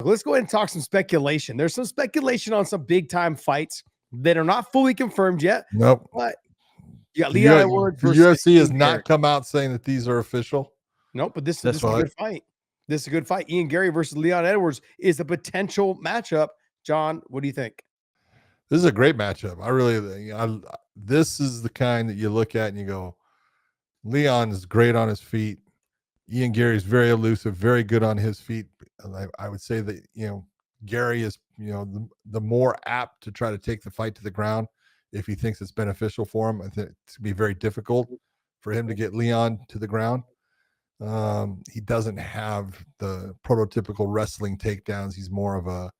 Let's go ahead and talk some speculation. There's some speculation on some big time fights that are not fully confirmed yet. Nope. But you got Leon Edwards versus the UFC has not come out saying that these are official. Nope, but this is a good fight. This is a good fight. Ian Garry versus Leon Edwards is a potential matchup. John, what do you think? This is a great matchup. This is the kind that you look at and you go, Leon is great on his feet. Ian Garry is very elusive, very good on his feet. I would say that, Garry is, the more apt to try to take the fight to the ground if he thinks it's beneficial for him. I think it's going to be very difficult for him to get Leon to the ground. He doesn't have the prototypical wrestling takedowns. He's more of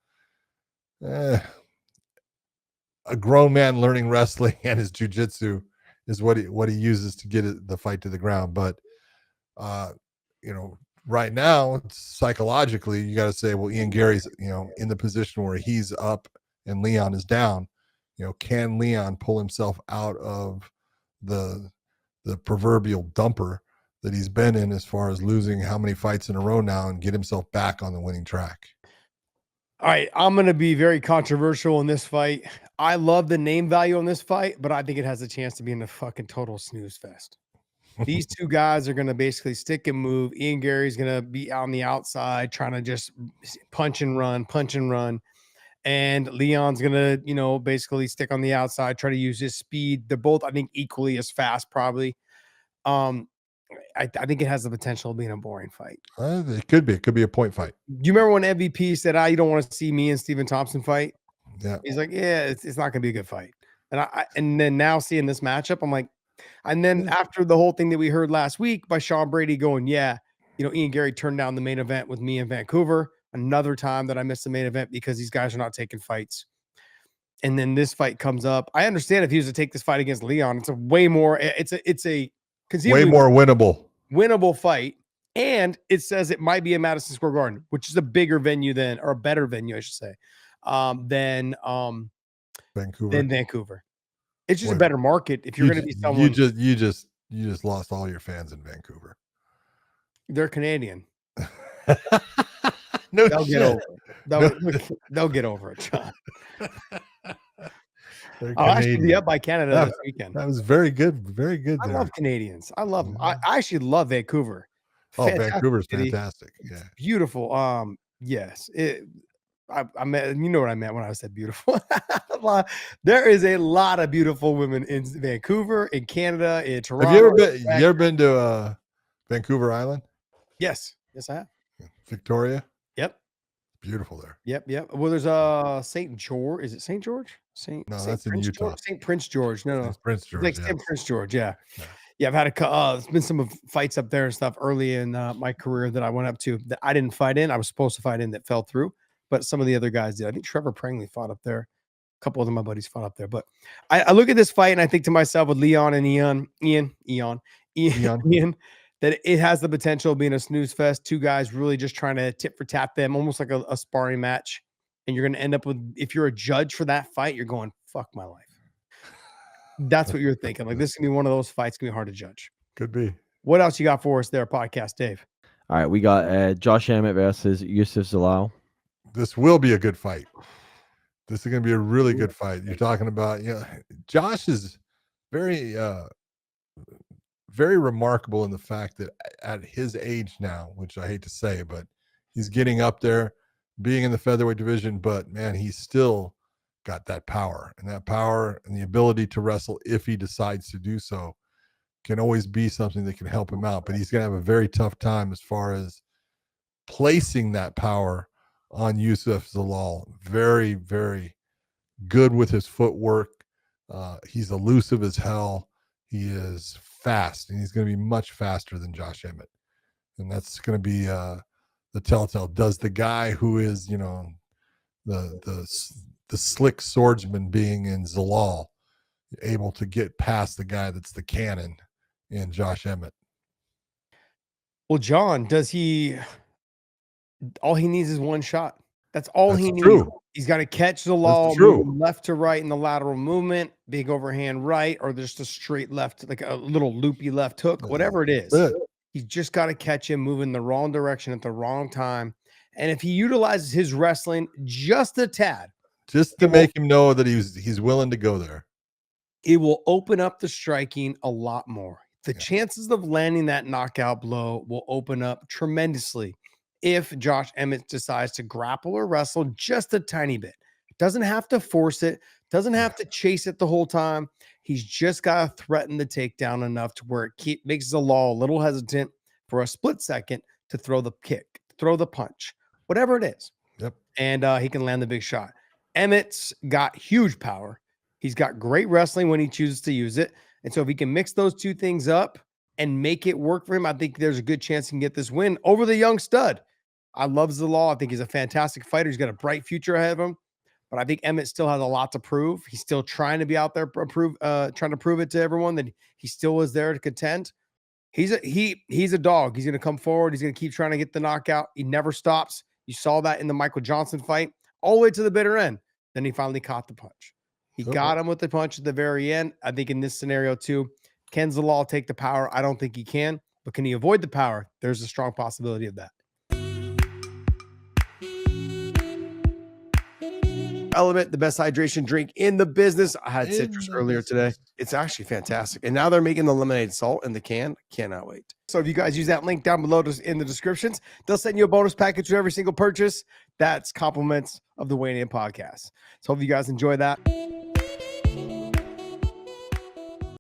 a grown man learning wrestling, and his jiu-jitsu is what he uses to get the fight to the ground. But, right now, psychologically, you got to say, well, Ian Garry's, in the position where he's up and Leon is down. Can Leon pull himself out of the proverbial dumper that he's been in as far as losing how many fights in a row now and get himself back on the winning track? All right, I'm going to be very controversial in this fight. I love the name value on this fight, but I think it has a chance to be in the fucking total snooze fest. These two guys are going to basically stick and move. Ian Garry's going to be on the outside trying to just punch and run. And Leon's going to, basically stick on the outside, try to use his speed. They're both, I think, equally as fast, probably. I think it has the potential of being a boring fight. It could be. It could be a point fight. Do you remember when MVP said, you don't want to see me and Stephen Thompson fight? Yeah. He's like, yeah, it's not going to be a good fight. And then now seeing this matchup, I'm like, and then after the whole thing that we heard last week by Sean Brady going, Ian Garry turned down the main event with me in Vancouver. Another time that I missed the main event because these guys are not taking fights. And then this fight comes up. I understand if he was to take this fight against Leon, it's a way more winnable fight. And it says it might be in Madison Square Garden, which is a bigger venue or a better venue, I should say, than Vancouver. It's just a better market if you're going to be someone. You just lost all your fans in Vancouver. They're Canadian. They'll get over it. They'll get over it, John. I'll actually be up by Canada this weekend. That was very good. Very good. I love Canadians. I love them. I actually love Vancouver. Fantastic Vancouver's fantastic. Yeah. Beautiful. Yes. I meant, you know what I meant when I said beautiful. There is a lot of beautiful women in Vancouver, in Canada, in Toronto. Have you ever been to Vancouver Island? Yes, I have. Victoria. Yep. Beautiful there. Yep. Well, there's St. George. Is it St. George? That's in Utah. St. Prince George. No. It's Prince George. Like St. Prince George. Yeah. I've had there's been some fights up there and stuff early in my career that I went up to that I didn't fight in. I was supposed to fight in that fell through, but some of the other guys did. I think Trevor Prangley fought up there. A couple of my buddies fought up there. But I look at this fight and I think to myself with Leon and Ian, that it has the potential of being a snooze fest. Two guys really just trying to tit for tat them, almost like a sparring match. And you're going to end up with, if you're a judge for that fight, you're going, fuck my life. That's what you're thinking. Like, this is going to be one of those fights going to be hard to judge. Could be. What else you got for us there, Podcast Dave? All right, we got Josh Emmett versus Youssef Zalal. This will be a good fight. This is going to be a really good fight. You're talking about, Josh is very, very remarkable in the fact that at his age now, which I hate to say, but he's getting up there, being in the featherweight division, but man, he's still got that power, and the ability to wrestle, if he decides to do so, can always be something that can help him out. But he's going to have a very tough time as far as placing that power on Youssef Zalal. Very, very good with his footwork. He's elusive as hell. He is fast, and he's going to be much faster than Josh Emmett. And that's going to be the telltale. Does the guy who is, the slick swordsman being in Zalal able to get past the guy that's the cannon in Josh Emmett? Well, John, all he needs is one shot. That's all he needs. True. He's got to catch Zalal left to right in the lateral movement, big overhand right, or just a straight left, like a little loopy left hook, whatever it is. He's just got to catch him moving the wrong direction at the wrong time. And if he utilizes his wrestling just a tad, just to make him know that he's willing to go there, it will open up the striking a lot more. The chances of landing that knockout blow will open up tremendously if Josh Emmett decides to grapple or wrestle just a tiny bit. Doesn't have to force it, doesn't have to chase it the whole time. He's just got to threaten the takedown enough to where it makes Zalal a little hesitant for a split second to throw the kick, throw the punch, whatever it is. Yep. And he can land the big shot. Emmett's got huge power. He's got great wrestling when he chooses to use it. And so if he can mix those two things up and make it work for him, I think there's a good chance he can get this win over the young stud. I love Zalal. I think he's a fantastic fighter. He's got a bright future ahead of him. But I think Emmett still has a lot to prove. He's still trying to be out there, trying to prove it to everyone that he still is there to contend. He's a dog. He's going to come forward. He's going to keep trying to get the knockout. He never stops. You saw that in the Michael Johnson fight, all the way to the bitter end. Then he finally caught the punch. He got him with the punch at the very end. I think in this scenario too, can Zalal take the power? I don't think he can, but can he avoid the power? There's a strong possibility of that. Element, the best hydration drink in the business. I had citrus earlier today. It's actually fantastic. And now they're making the lemonade salt in the can. Cannot wait. So if you guys use that link down below in the descriptions, they'll send you a bonus package with every single purchase. That's compliments of the Wayne In podcast. So hope you guys enjoy that.